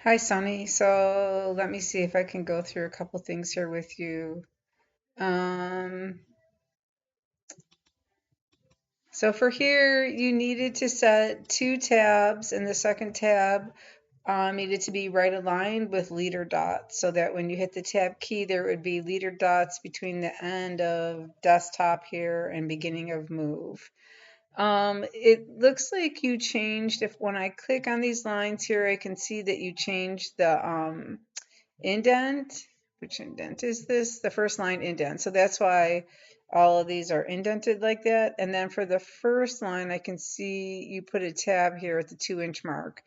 Hi, Sunny. So let me see if I can go through a couple things here with you. Um, so for here, you needed to set two tabs, and the second tab needed to be right aligned with leader dots so that when you hit the tab key, there would be leader dots between the end of desktop here and beginning of move. It looks like you changed, if when I click on these lines here, I can see that you changed the indent. Which indent is this? The first line indent. So that's why all of these are indented like that. And then for the first line, I can see you put a tab here at the 2-inch mark.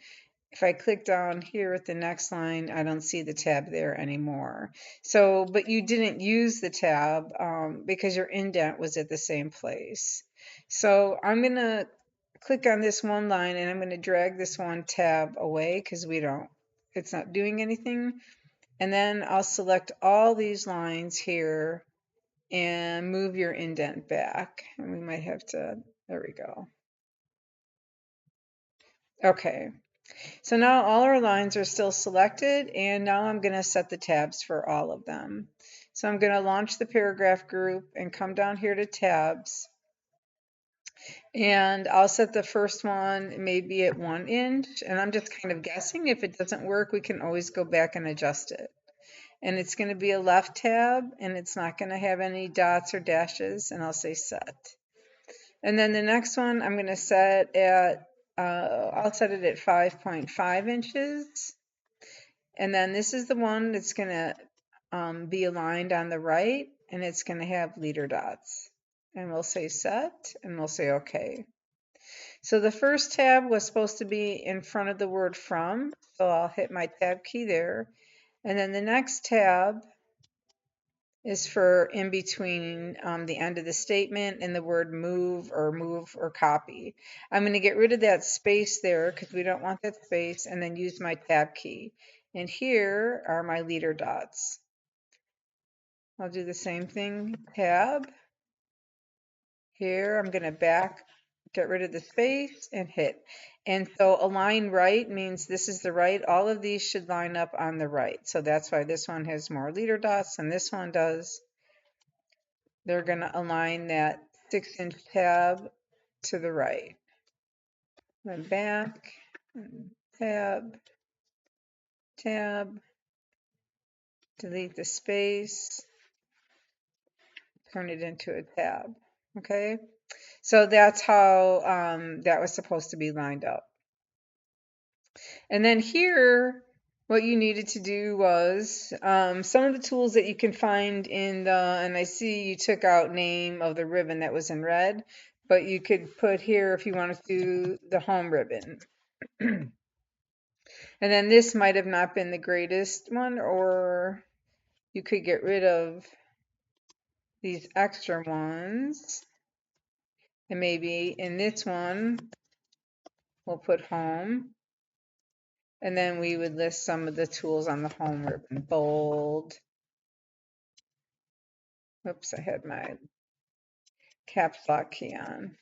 If I click down here at the next line, I don't see the tab there anymore. So, but you didn't use the tab because your indent was at the same place. So I'm going to click on this one line and I'm going to drag this one tab away because it's not doing anything. And then I'll select all these lines here and move your indent back. And we might have to, there we go. Okay, so now all our lines are still selected, and now I'm going to set the tabs for all of them. So I'm going to launch the paragraph group and come down here to tabs. And I'll set the first one maybe at 1 inch, and I'm just kind of guessing. If it doesn't work, we can always go back and adjust it. And it's going to be a left tab, and it's not going to have any dots or dashes, and I'll say set. And then the next one I'm going to set at, I'll set it at 5.5 inches. And then this is the one that's going to be aligned on the right, and it's going to have leader dots. And we'll say set, and we'll say OK. So the first tab was supposed to be in front of the word from, so I'll hit my tab key there. And then the next tab is for in between the end of the statement and the word move or copy. I'm going to get rid of that space there because we don't want that space, and then use my tab key. And here are my leader dots. I'll do the same thing, tab. Here I'm going to get rid of the space and hit. And so align right means this is the right. All of these should line up on the right. So that's why this one has more leader dots than this one does. They're going to align that 6-inch tab to the right. Then back, tab, tab, delete the space, turn it into a tab. Okay, so that's how that was supposed to be lined up. And then here, what you needed to do was some of the tools that you can find in and I see you took out name of the ribbon that was in red, but you could put here if you wanted to do the home ribbon. And then this might have not been the greatest one, or you could get rid of these extra ones. And maybe in this one, we'll put home. And then we would list some of the tools on the home ribbon. Bold. Oops, I had my caps lock key on.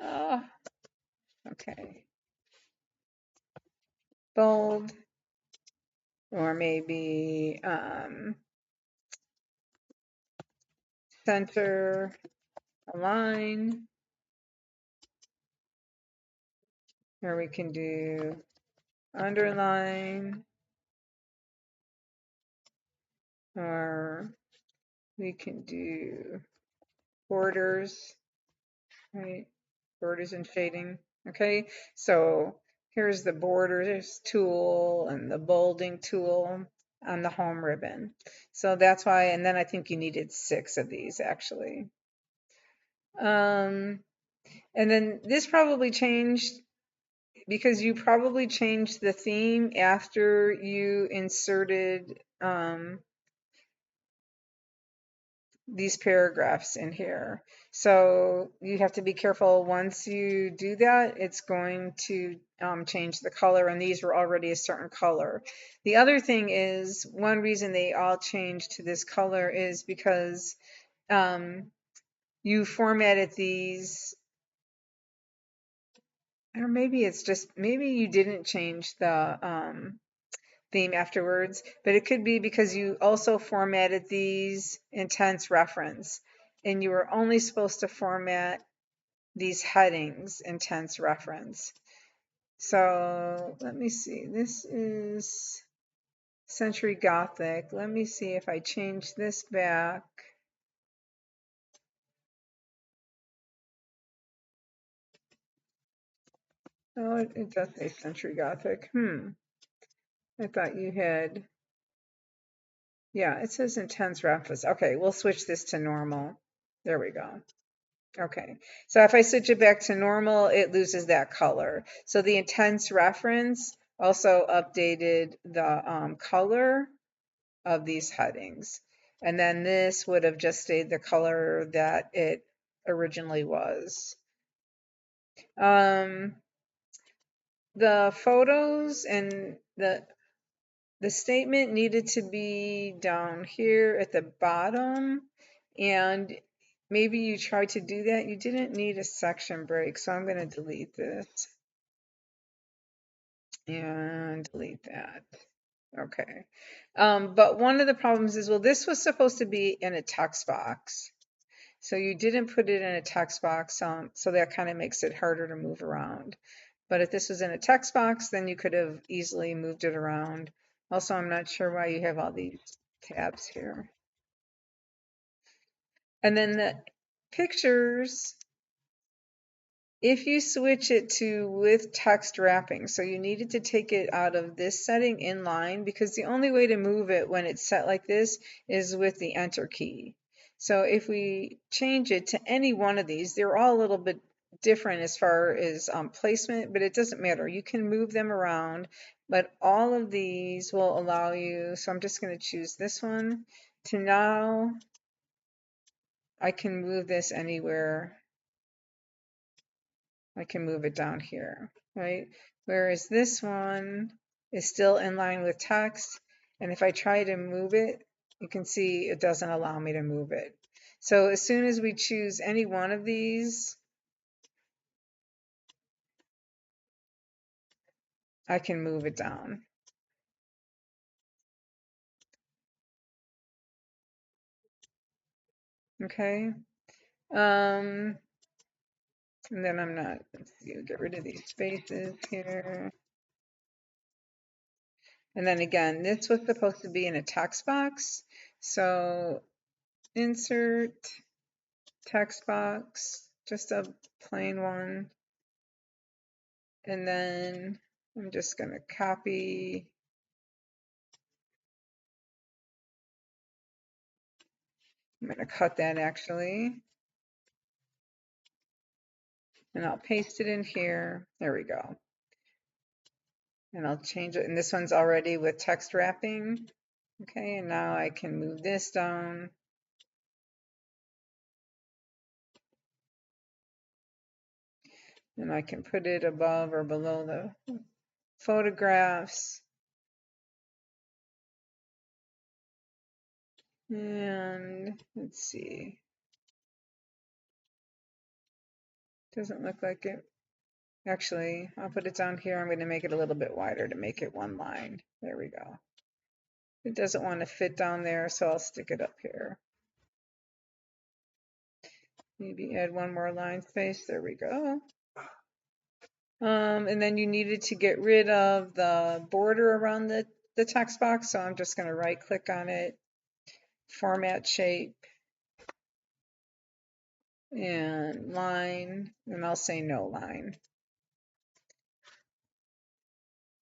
Oh, okay. Bold. Or maybe center, align. Or we can do underline. Or we can do borders, right? Borders and shading. Okay, so here's the borders tool and the bolding tool on the home ribbon. So that's why, and then I think you needed 6 of these actually. And then this probably changed because you probably changed the theme after you inserted these paragraphs in here. So you have to be careful once you do that, it's going to change the color, and these were already a certain color. The other thing is, one reason they all changed to this color is because you formatted these or maybe it's just, maybe you didn't change the theme afterwards, but it could be because you also formatted these intense reference and you were only supposed to format these headings intense reference. So let me see. This is Century Gothic. Let me see if I change this back. Oh, it does say Century Gothic. I thought you had, yeah, it says intense reference. Okay, we'll switch this to normal. There we go. Okay, so if I switch it back to normal, it loses that color. So the intense reference also updated the color of these headings. And then this would have just stayed the color that it originally was. Um, the photos and the statement needed to be down here at the bottom, and maybe you tried to do that. You didn't need a section break, so I'm going to delete this and delete that. Okay. But one of the problems is, well, this was supposed to be in a text box. So you didn't put it in a text box, so that kind of makes it harder to move around. But if this was in a text box, then you could have easily moved it around. Also, I'm not sure why you have all these tabs here. And then the pictures, if you switch it to with text wrapping, so you needed to take it out of this setting inline, because the only way to move it when it's set like this is with the enter key. So if we change it to any one of these, they're all a little bit different as far as placement, but it doesn't matter. You can move them around, but all of these will allow you, so I'm just going to choose this one to now I can move this anywhere. I can move it down here, right? Whereas this one is still in line with text. And if I try to move it, you can see it doesn't allow me to move it. So as soon as we choose any one of these, I can move it down. Okay. And then I'm not, let's see, get rid of these spaces here. And then again, this was supposed to be in a text box. So insert text box, just a plain one. And then I'm just going to copy. I'm going to cut that actually. And I'll paste it in here. There we go. And I'll change it. And this one's already with text wrapping. Okay, and now I can move this down. And I can put it above or below the photographs. And let's see. Doesn't look like it. Actually, I'll put it down here. I'm going to make it a little bit wider to make it one line. There we go. It doesn't want to fit down there, so I'll stick it up here. Maybe add one more line space. There we go. And then you needed to get rid of the border around the text box, so I'm just going to right click on it, format shape, and line, and I'll say no line.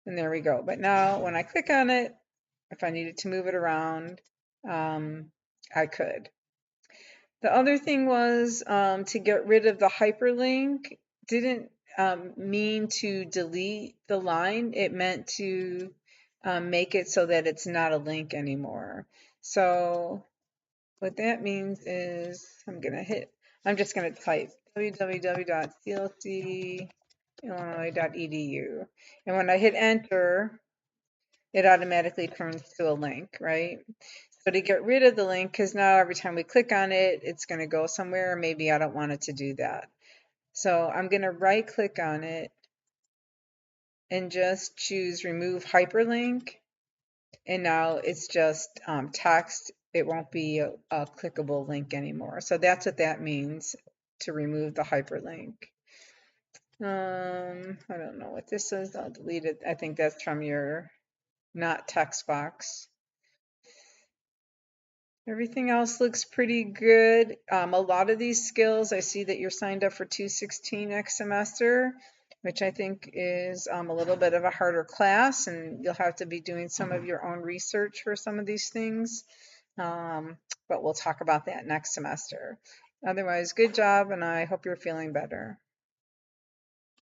And there we go. But now when I click on it, if I needed to move it around, I could. The other thing was to get rid of the hyperlink. Didn't mean to delete the line. It meant to make it so that it's not a link anymore. So what that means is I'm just going to type www.clcillinois.edu. And when I hit enter, it automatically turns to a link, right? So to get rid of the link, because now every time we click on it, it's going to go somewhere. Maybe I don't want it to do that. So I'm going to right click on it and just choose remove hyperlink. And now it's just text. It won't be a clickable link anymore. So that's what that means, to remove the hyperlink. I don't know what this is. I'll delete it. I think that's from your not text box. Everything else looks pretty good. A lot of these skills, I see that you're signed up for 216 next semester, which I think is a little bit of a harder class, and you'll have to be doing some of your own research for some of these things. But we'll talk about that next semester. Otherwise, good job, and I hope you're feeling better.